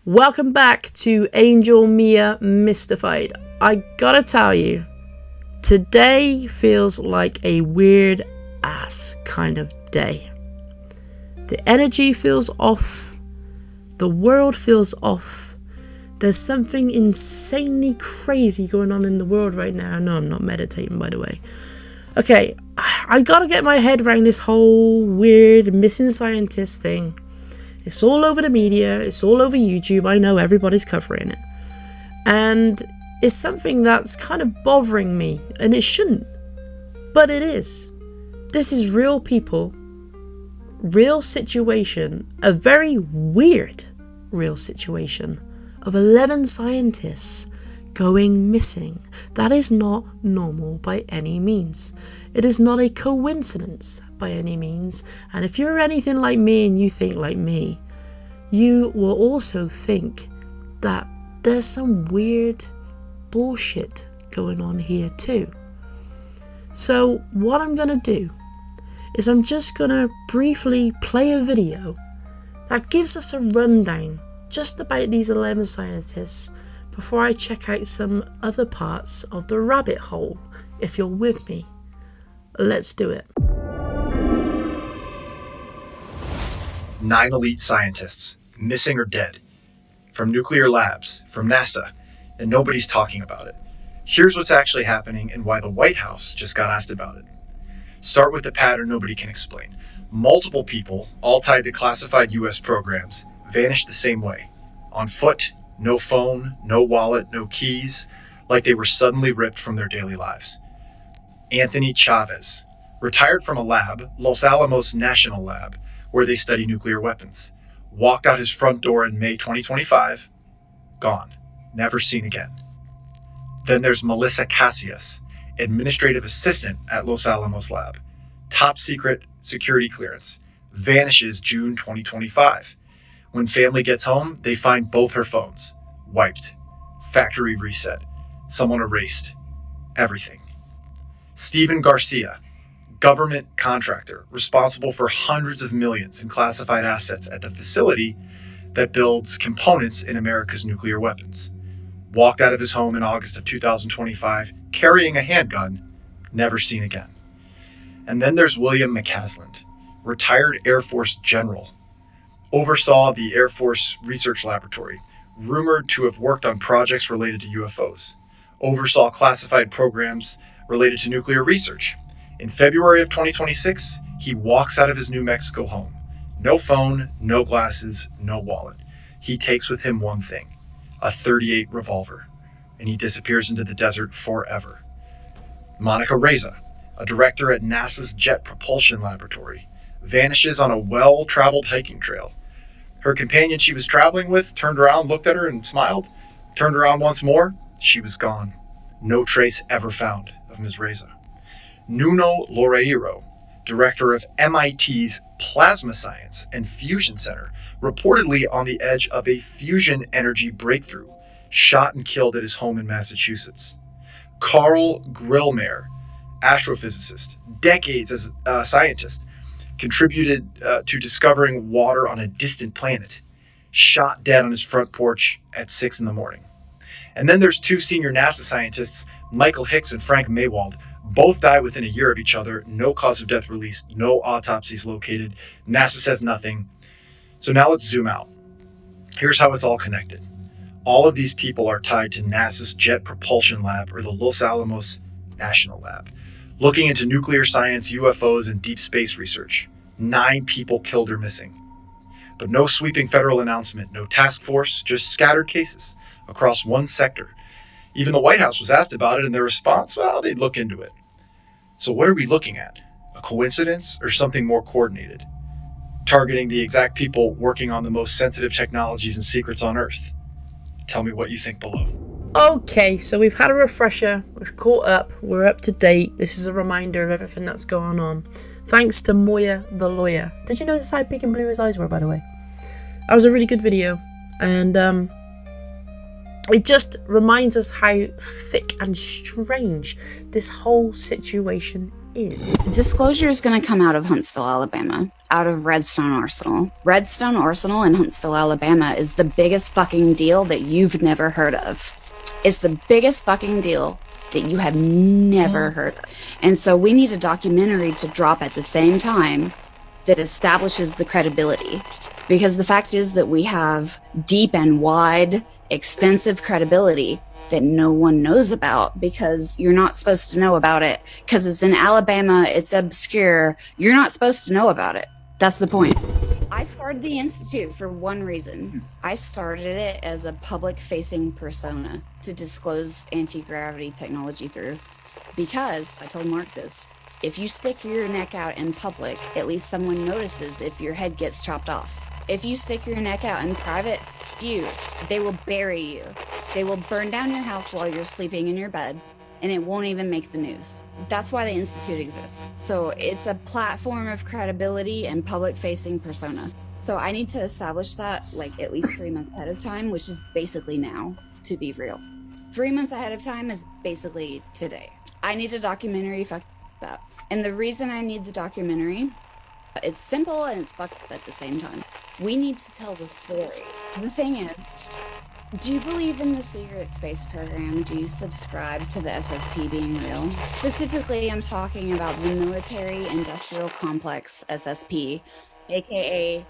Welcome back to Angel Mia Mystified. I gotta tell you, today feels like a weird ass kind of day. The energy feels off. The world feels off. There's something insanely crazy going on in the world right now. No, I'm not meditating, by the way. Okay, I gotta get my head around this whole weird missing scientist thing. It's all over the media, it's all over YouTube, I know everybody's covering it. And it's something that's kind of bothering me, and it shouldn't. But it is. This is real people, real situation, a very weird real situation of 11 scientists going missing. That is not normal by any means. It is not a coincidence by any means. And if you're anything like me and you think like me, you will also think that there's some weird bullshit going on here too. So what I'm gonna do is I'm just gonna briefly play a video that gives us a rundown just about these 11 scientists before I check out some other parts of the rabbit hole, if you're with me. Let's do it. 9 elite scientists, missing or dead, from nuclear labs, from NASA, and nobody's talking about it. Here's what's actually happening and why the White House just got asked about it. Start with the pattern nobody can explain. Multiple people, all tied to classified US programs, vanished the same way. On foot, no phone, no wallet, no keys, like they were suddenly ripped from their daily lives. Anthony Chavez, retired from a lab, Los Alamos National Lab, where they study nuclear weapons. Walked out his front door in May 2025, gone, never seen again. Then there's Melissa Casillas, administrative assistant at Los Alamos Lab. Top secret security clearance, vanishes June 2025. When family gets home, they find both her phones, wiped, factory reset, someone erased, everything. Stephen Garcia, government contractor responsible for hundreds of millions in classified assets at the facility that builds components in America's nuclear weapons. Walked out of his home in August of 2025, carrying a handgun, never seen again. And then there's William McCasland, retired Air Force general, oversaw the Air Force Research Laboratory, rumored to have worked on projects related to UFOs, oversaw classified programs related to nuclear research. In February of 2026, he walks out of his New Mexico home. No phone, no glasses, no wallet. He takes with him one thing, a .38 revolver, and he disappears into the desert forever. Monica Reza, a director at NASA's Jet Propulsion Laboratory, vanishes on a well-traveled hiking trail. Her companion she was traveling with turned around, looked at her, and smiled. Turned around once more, she was gone. No trace ever found of Ms. Reza. Nuno Loureiro, director of MIT's Plasma Science and Fusion Center, reportedly on the edge of a fusion energy breakthrough, shot and killed at his home in Massachusetts. Carl Grillmeyer, astrophysicist, decades as a scientist, contributed to discovering water on a distant planet, shot dead on his front porch at 6 a.m. And then there's 2 senior NASA scientists, Michael Hicks and Frank Maywald. Both died within a year of each other, no cause of death released, no autopsies located, NASA says nothing. So now let's zoom out. Here's how it's all connected. All of these people are tied to NASA's Jet Propulsion Lab, or the Los Alamos National Lab, looking into nuclear science, UFOs, and deep space research. 9 people killed or missing. But no sweeping federal announcement, no task force, just scattered cases across one sector. Even the White House was asked about it, and their response, well, they'd look into it. So what are we looking at? A coincidence or something more coordinated? Targeting the exact people working on the most sensitive technologies and secrets on Earth? Tell me what you think below. Okay, so we've had a refresher, we've caught up, we're up to date. This is a reminder of everything that's going on. Thanks to Moya the lawyer. Did you notice how big and blue his eyes were, by the way? That was a really good video. And it just reminds us how thick and strange this whole situation is. Disclosure is going to come out of Huntsville, Alabama, out of Redstone Arsenal. Redstone Arsenal in Huntsville, Alabama is the biggest fucking deal that you've never heard of. It's the biggest fucking deal that you have never heard of. And so we need a documentary to drop at the same time that establishes the credibility. Because the fact is that we have deep and wide, extensive credibility that no one knows about, because you're not supposed to know about it. Because it's in Alabama, it's obscure. You're not supposed to know about it. That's the point. I started the Institute for one reason. I started it as a public-facing persona to disclose anti-gravity technology through. Because, I told Mark this, if you stick your neck out in public, at least someone notices if your head gets chopped off. If you stick your neck out in private, they will bury you. They will burn down your house while you're sleeping in your bed, and it won't even make the news. That's why the Institute exists. So it's a platform of credibility and public-facing persona. So I need to establish that like at least 3 months ahead of time, which is basically now, to be real. 3 months ahead of time is basically today. I need a documentary fucked up. And the reason I need the documentary is simple and it's fucked up at the same time. We need to tell the story. The thing is, do you believe in the secret space program? Do you subscribe to the SSP being real? Specifically, I'm talking about the military industrial complex SSP, aka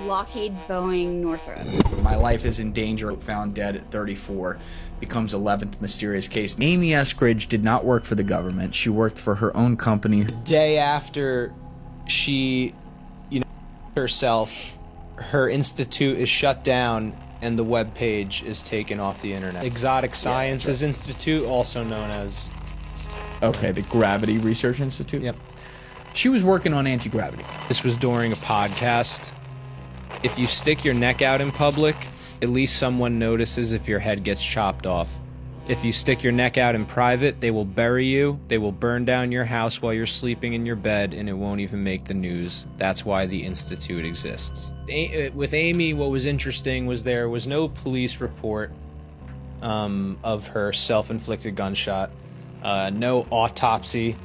Lockheed Boeing Northrop. My life is in danger, found dead at 34, becomes 11th mysterious case. Amy Eskridge did not work for the government. She worked for her own company. The day after she, herself, her institute is shut down and the web page is taken off the internet. Exotic Sciences Institute, also known as... Okay, the Gravity Research Institute? Yep. She was working on anti-gravity. This was during a podcast. If you stick your neck out in public, at least someone notices if your head gets chopped off. If you stick your neck out in private, they will bury you, they will burn down your house while you're sleeping in your bed, and it won't even make the news. That's why the Institute exists. With Amy, what was interesting was there was no police report of her self-inflicted gunshot, no autopsy,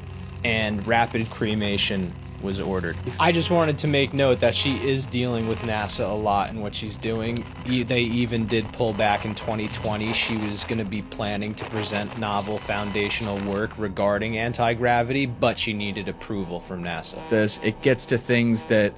and rapid cremation was ordered. I just wanted to make note that she is dealing with NASA a lot in what she's doing. They even did pull back in 2020. She was going to be planning to present novel foundational work regarding anti-gravity, but she needed approval from NASA. It gets to things that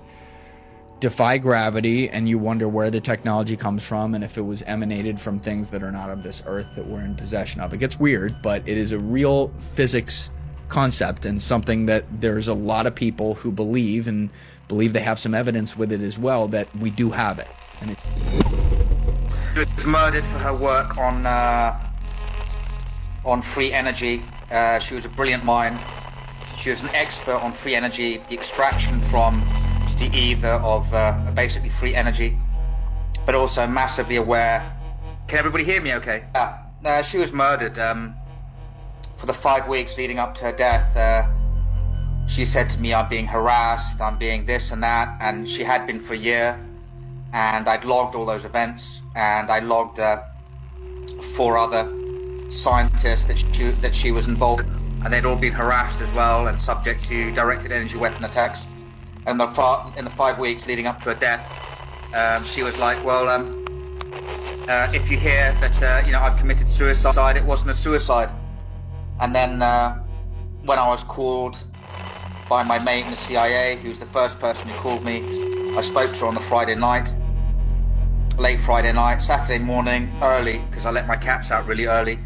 defy gravity, and you wonder where the technology comes from and if it was emanated from things that are not of this earth that we're in possession of. It gets weird, but it is a real physics concept and something that there's a lot of people who believe they have some evidence with it as well, that we do have it. And She was murdered for her work on free energy. She was a brilliant mind. She was an expert on free energy, the extraction from the ether of basically free energy, but also massively aware. Can everybody hear me okay? She was murdered. For the 5 weeks leading up to her death, she said to me, I'm being harassed, I'm being this and that, and she had been for a year, and I'd logged all those events, and I logged 4 other scientists that she was involved in, and they'd all been harassed as well and subject to directed energy weapon attacks. And in the 5 weeks leading up to her death, she was like, well, if you hear that I've committed suicide, it wasn't a suicide. And then when I was called by my mate in the CIA, who was the first person who called me, I spoke to her on the Friday night, late Friday night. Saturday morning, early, because I let my cats out really early,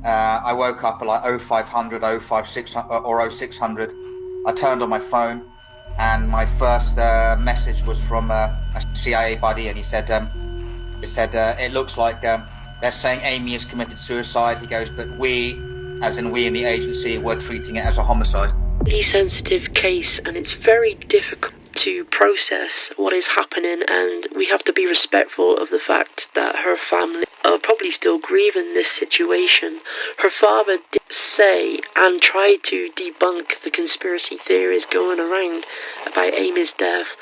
I woke up at like 0500, 05600 or 0600. I turned on my phone, and my first message was from a CIA buddy, and he said, it looks like they're saying Amy has committed suicide. He goes, but we, as in we in the agency, were treating it as a homicide. Really sensitive case, and it's very difficult to process what is happening, and we have to be respectful of the fact that her family are probably still grieving this situation. Her father did say and try to debunk the conspiracy theories going around about Amy's death.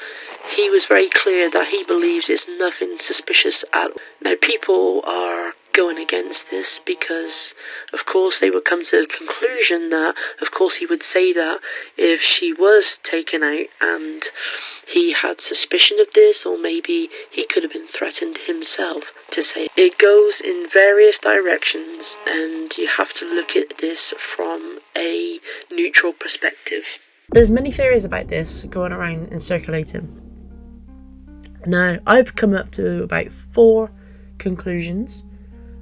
he was very clear that he believes it's nothing suspicious at all. Now, people are going against this because, of course, they would come to the conclusion that, of course, he would say that if she was taken out and he had suspicion of this, or maybe he could have been threatened himself to say it. It goes in various directions, and you have to look at this from a neutral perspective. There's many theories about this going around and circulating. Now, I've come up to about 4 conclusions.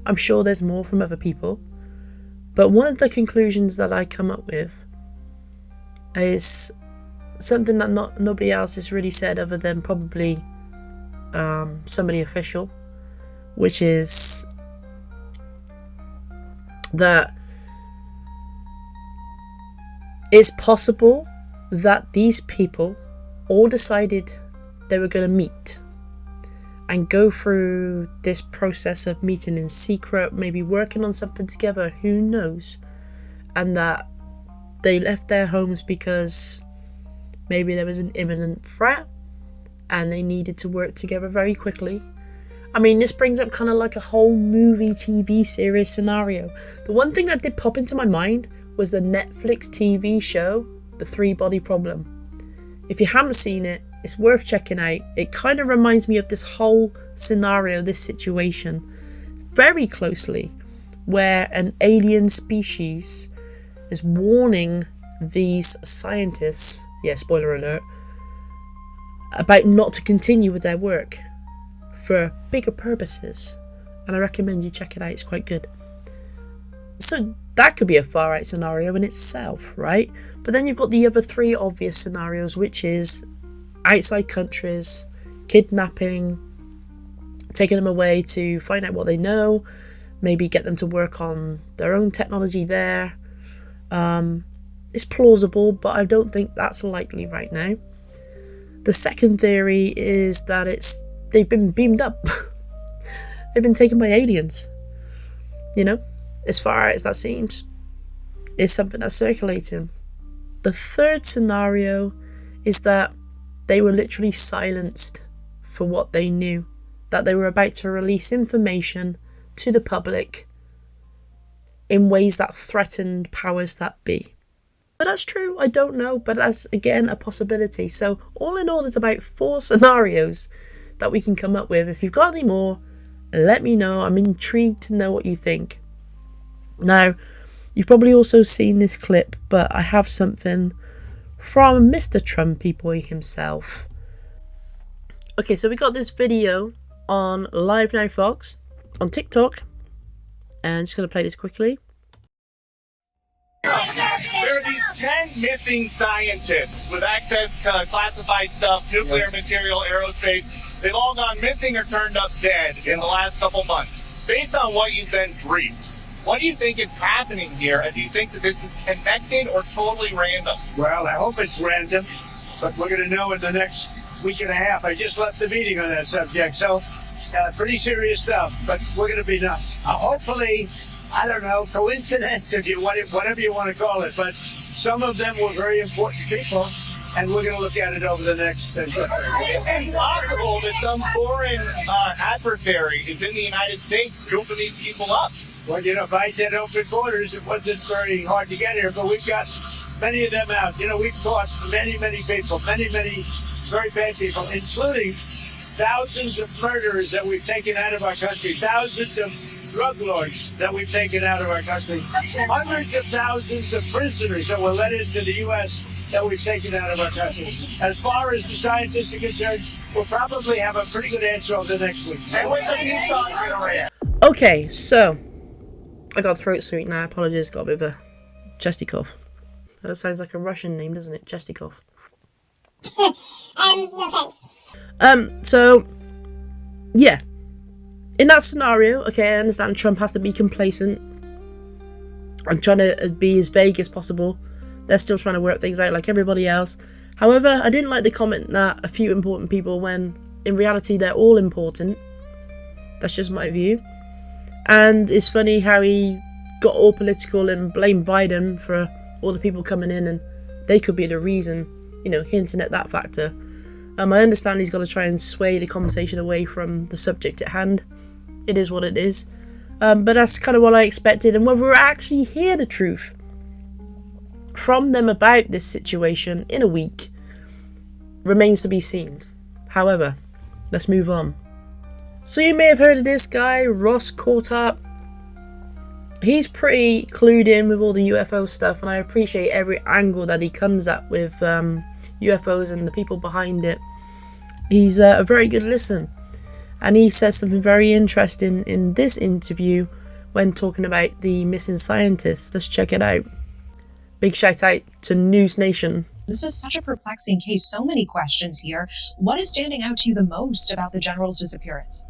I'm sure there's more from other people. But one of the conclusions that I come up with is something that nobody else has really said other than probably somebody official, which is that it's possible that these people all decided they were going to meet and go through this process of meeting in secret, maybe working on something together, who knows, and that they left their homes because maybe there was an imminent threat and they needed to work together very quickly. I mean, this brings up kind of like a whole movie, TV series scenario. The one thing that did pop into my mind was the Netflix TV show, The 3-Body Problem. If you haven't seen it, it's worth checking out. It kind of reminds me of this whole scenario, this situation, very closely, where an alien species is warning these scientists, yeah, spoiler alert, about not to continue with their work for bigger purposes. And I recommend you check it out, it's quite good. So that could be a far out scenario in itself, right? But then you've got the other 3 obvious scenarios, which is outside countries, kidnapping, taking them away to find out what they know, maybe get them to work on their own technology there. It's plausible, but I don't think that's likely right now. The second theory is that they've been beamed up. They've been taken by aliens. You know, as far as that seems, is something that's circulating. The third scenario is that they were literally silenced for what they knew, that they were about to release information to the public in ways that threatened powers that be. But that's true, I don't know, but that's again a possibility. So all in all, there's about 4 scenarios that we can come up with. If you've got any more, let me know. I'm intrigued to know what you think. Now, you've probably also seen this clip, but I have something from Mr. Trumpy Boy himself. Okay, so we got this video on Live Now Fox on TikTok, and I'm just going to play this quickly. There are these 10 missing scientists with access to classified stuff, nuclear material, aerospace. They've all gone missing or turned up dead in the last couple months. Based on what you've been briefed, what do you think is happening here, and do you think that this is connected or totally random? Well, I hope it's random, but we're going to know in the next week and a half. I just left the meeting on that subject, so pretty serious stuff, but we're going to be hopefully, I don't know, coincidence, if you want it, whatever you want to call it, but some of them were very important people, and we're going to look at it over the next... It's impossible that some foreign adversary is in the United States scooping these people up. Well, you know, if I did open borders, it wasn't very hard to get here, but we've got many of them out. You know, we've caught many people, many very bad people, including thousands of murderers that we've taken out of our country, thousands of drug lords that we've taken out of our country, hundreds of thousands of prisoners that were let into the U.S. that we've taken out of our country. As far as the scientists are concerned, we'll probably have a pretty good answer over the next week. And when the new thoughts are going to react? Okay, so I got a throat sweet now. Apologies, got a bit of a chesty cough. That sounds like a Russian name, doesn't it? Chesty cough. No thanks. So yeah, in that scenario, okay, I understand Trump has to be complacent and trying to be as vague as possible. They're still trying to work things out like everybody else. However, I didn't like the comment that a few important people, when in reality they're all important. That's just my view. And it's funny how he got all political and blamed Biden for all the people coming in, and they could be the reason, you know, hinting at that factor. I understand he's got to try and sway the conversation away from the subject at hand. It is what it is. But that's kind of what I expected, and whether we'll actually hear the truth from them about this situation in a week remains to be seen. However, let's move on. So you may have heard of this guy, Ross Courtart. He's pretty clued in with all the UFO stuff, and I appreciate every angle that he comes at with UFOs and the people behind it. He's a very good listen, and he says something very interesting in this interview when talking about the missing scientists. Let's check it out. Big shout out to News Nation. This is such a perplexing case, so many questions here. What is standing out to you the most about the general's disappearance?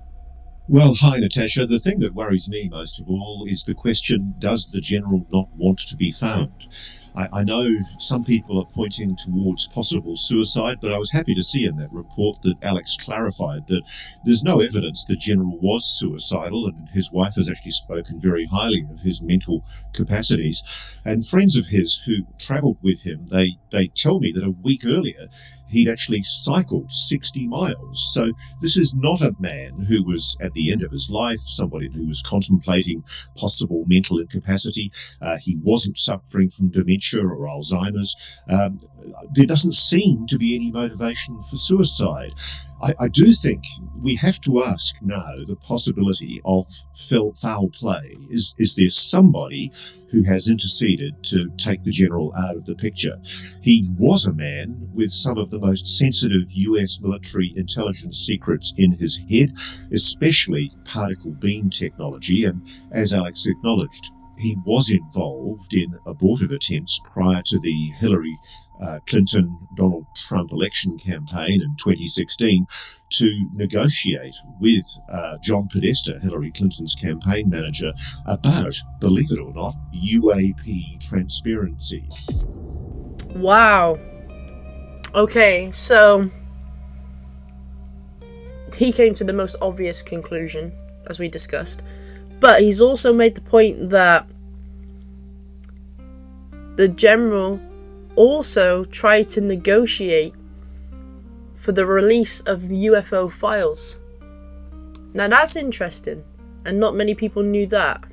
Well, hi, Natasha. The thing that worries me most of all is the question, does the general not want to be found? I know some people are pointing towards possible suicide, but I was happy to see in that report that Alex clarified that there's no evidence the general was suicidal, and his wife has actually spoken very highly of his mental capacities. And friends of his who travelled with him, they tell me that a week earlier he'd actually cycled 60 miles. So this is not a man who was at the end of his life, somebody who was contemplating possible mental incapacity. He wasn't suffering from dementia or Alzheimer's. There doesn't seem to be any motivation for suicide. I do think we have to ask now the possibility of foul play. Is there somebody who has interceded to take the general out of the picture? He was a man with some of the most sensitive US military intelligence secrets in his head, especially particle beam technology, and as Alex acknowledged, he was involved in abortive attempts prior to the Hillary Clinton-Donald Trump election campaign in 2016 to negotiate with John Podesta, Hillary Clinton's campaign manager, about, believe it or not, UAP transparency. Wow. Okay, so he came to the most obvious conclusion, as we discussed, but he's also made the point that the general also tried to negotiate for the release of UFO Files. Now that's interesting, and not many people knew that.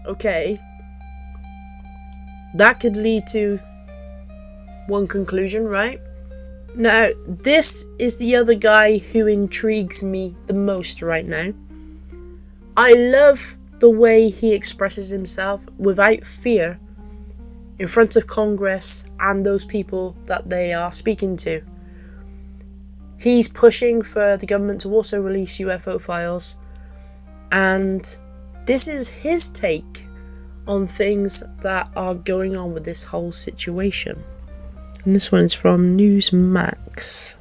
Okay, that could lead to one conclusion, right? Now, this is the other guy who intrigues me the most right now. I love the way he expresses himself without fear in front of Congress and those people that they are speaking to. He's pushing for the government to also release UFO files, and this is his take on things that are going on with this whole situation. And this one is from Newsmax.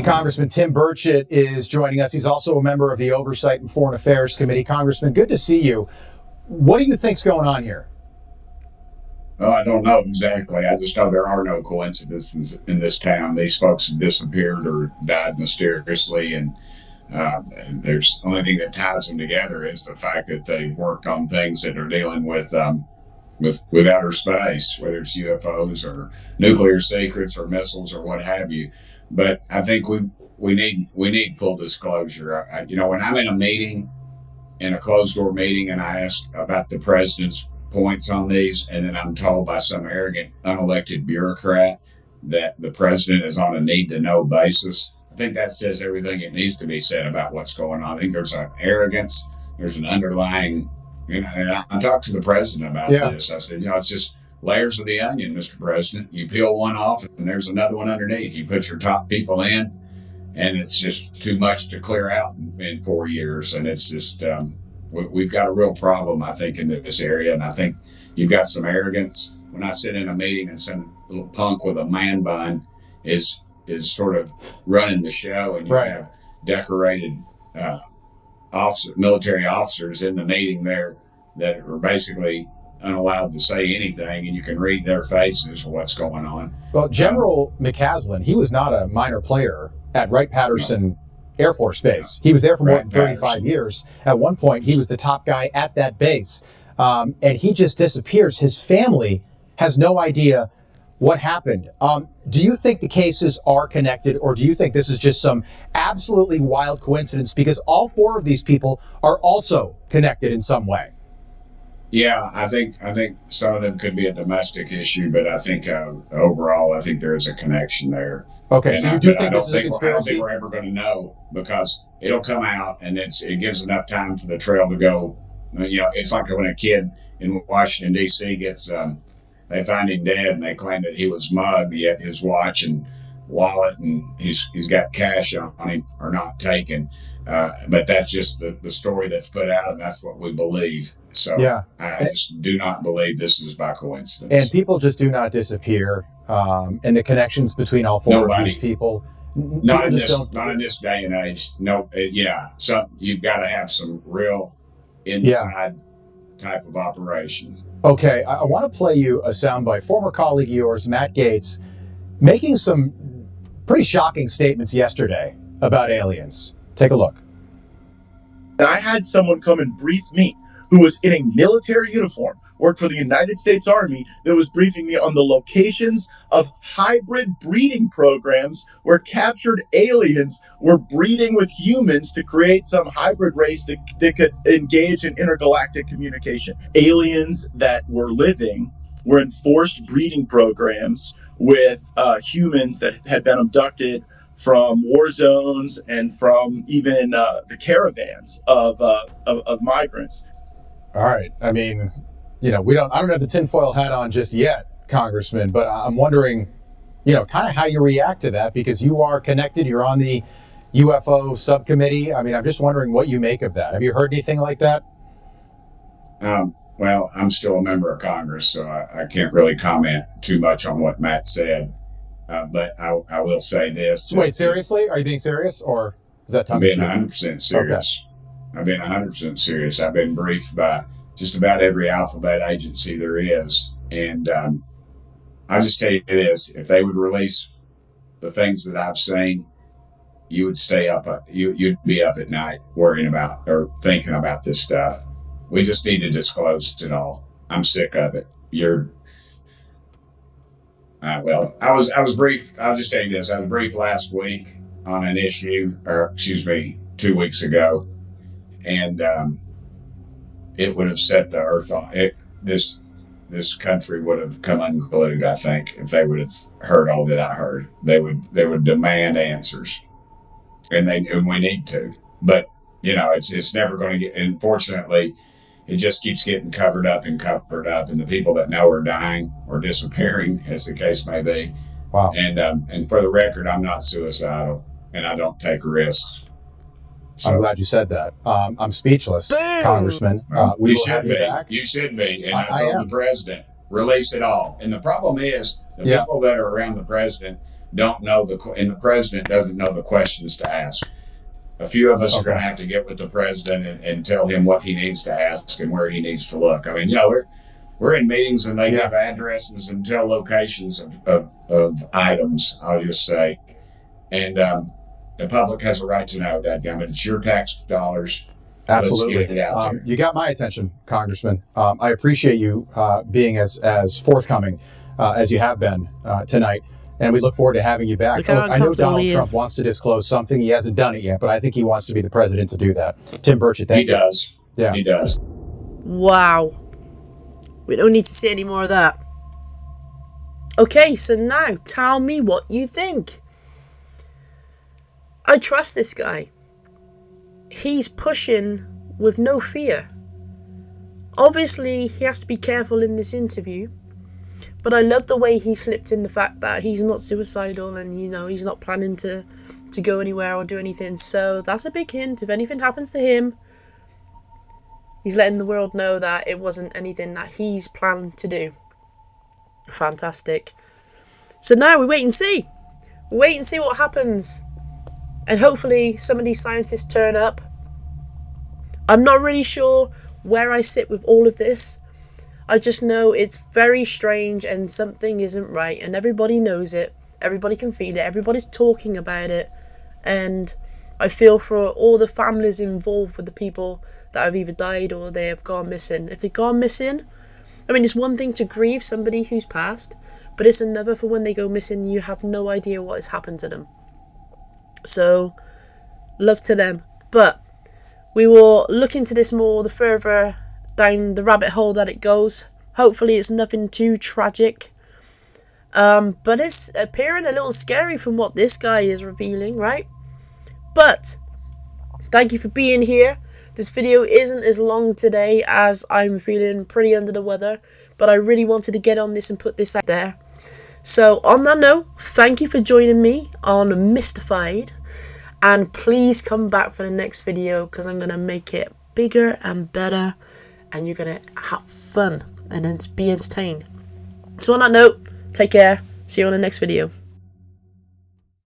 Congressman Tim Burchett is joining us. He's also a member of the Oversight and Foreign Affairs Committee. Congressman, good to see you. What do you think's going on here? Well, I don't know exactly. I just know there are no coincidences in this town. These folks have disappeared or died mysteriously, and there's the only thing that ties them together is the fact that they worked on things that are dealing with outer space, whether it's UFOs or nuclear secrets or missiles or what have you. But I think we need full disclosure. When I'm in a meeting, in a closed door meeting, and I ask about the president's points on these, and then I'm told by some arrogant, unelected bureaucrat that the president is on a need-to-know basis, I think that says everything it needs to be said about what's going on. I think there's an arrogance, there's an underlying, and I talked to the president about this. I said, it's just layers of the onion, Mr. President. You peel one off, and there's another one underneath. You put your top people in, and it's just too much to clear out in 4 years, and it's just... we've got a real problem, I think, in this area, and I think you've got some arrogance. When I sit in a meeting and some little punk with a man bun is sort of running the show, and you have decorated military officers in the meeting there that are basically unallowed to say anything, and you can read their faces what's going on. Well, General McCaslin, he was not a minor player at Wright-Patterson Air Force Base. He was there for more than 35 years. At one point, he was the top guy at that base. And he just disappears. His family has no idea what happened. Do you think the cases are connected, or do you think this is just some absolutely wild coincidence? Because all 4 of these people are also connected in some way. Yeah, I think some of them could be a domestic issue, but I think overall, I think there is a connection there. Okay, and so you do think this is a conspiracy? I don't think we're ever going to know, because it'll come out, and it gives enough time for the trail to go. It's like when a kid in Washington D.C. gets they find him dead, and they claim that he was mugged, yet his watch and wallet and he's got cash on him are not taken. But that's just the story that's put out, and that's what we believe. So yeah. I just do not believe this is by coincidence. And people just do not disappear. And the connections between all 4 of these people. Not in this day and age. No, So you've got to have some real inside type of operation. Okay, I want to play you a soundbite. Former colleague of yours, Matt Gaetz, making some pretty shocking statements yesterday about aliens. Take a look. I had someone come and brief me who was in a military uniform, worked for the United States Army, that was briefing me on the locations of hybrid breeding programs where captured aliens were breeding with humans to create some hybrid race that could engage in intergalactic communication. Aliens that were living were in forced breeding programs with humans that had been abducted from war zones and from even the caravans of migrants. All right. I mean, I don't have the tinfoil hat on just yet, Congressman, but I'm wondering, kind of how you react to that, because you are connected. You're on the UFO subcommittee. I mean, I'm just wondering what you make of that. Have you heard anything like that? Well, I'm still a member of Congress, so I can't really comment too much on what Matt said. But I will say this. Wait, seriously? Are you being serious, or is that I'm being 100% serious? Okay. I've been 100% serious. I've been briefed by just about every alphabet agency there is. And I'll just tell you this. If they would release the things that I've seen, you would stay up. You'd be up at night worrying about or thinking about this stuff. We just need to disclose it all. I'm sick of it. Well, I was briefed. I'll just tell you this. I was briefed last week on an issue, 2 weeks ago. And it would have set the earth on it. This country would have come unglued, I think, if they would have heard all that I heard. They would demand answers, and we need to. But it's never going to get. Unfortunately, it just keeps getting covered up, and the people that know are dying or disappearing, as the case may be. Wow. And for the record, I'm not suicidal, and I don't take risks. So, I'm glad you said that. I'm speechless, Boom. Congressman. We will have you back. You should be. And I told the president, release it all. And the problem is, the people that are around the president don't know and the president doesn't know the questions to ask. A few of us are going to have to get with the president and tell him what he needs to ask and where he needs to look. I mean, we're in meetings, and they have addresses and tell locations of items, I'll just say. And the public has a right to know, dadgummit. It's your tax dollars. Absolutely. Let's get it out there. You got my attention, Congressman. I appreciate you being as forthcoming as you have been tonight, and we look forward to having you back. Look, I know Donald Trump wants to disclose something. He hasn't done it yet, but I think he wants to be the president to do that. Tim Burchett, thank you. He does. Yeah. He does. Wow. We don't need to see any more of that. Okay, so now tell me what you think. I trust this guy. He's pushing with no fear. Obviously, he has to be careful in this interview, but I love the way he slipped in the fact that he's not suicidal and, he's not planning to go anywhere or do anything. So that's a big hint. If anything happens to him, he's letting the world know that it wasn't anything that he's planned to do. Fantastic. So now we wait and see. We wait and see what happens. And hopefully some of these scientists turn up. I'm not really sure where I sit with all of this. I just know it's very strange and something isn't right. And everybody knows it. Everybody can feel it. Everybody's talking about it. And I feel for all the families involved with the people that have either died or they have gone missing. If they've gone missing, it's one thing to grieve somebody who's passed. but it's another for when they go missing. You have no idea what has happened to them. So, love to them. But we will look into this more the further down the rabbit hole that it goes. Hopefully it's nothing too tragic. But it's appearing a little scary from what this guy is revealing, right? But thank you for being here. This video isn't as long today as I'm feeling pretty under the weather, but I really wanted to get on this and put this out there. So on that note, thank you for joining me on Mystified, and please come back for the next video because I'm going to make it bigger and better, and you're going to have fun and then be entertained. So on that note, take care. See you on the next video.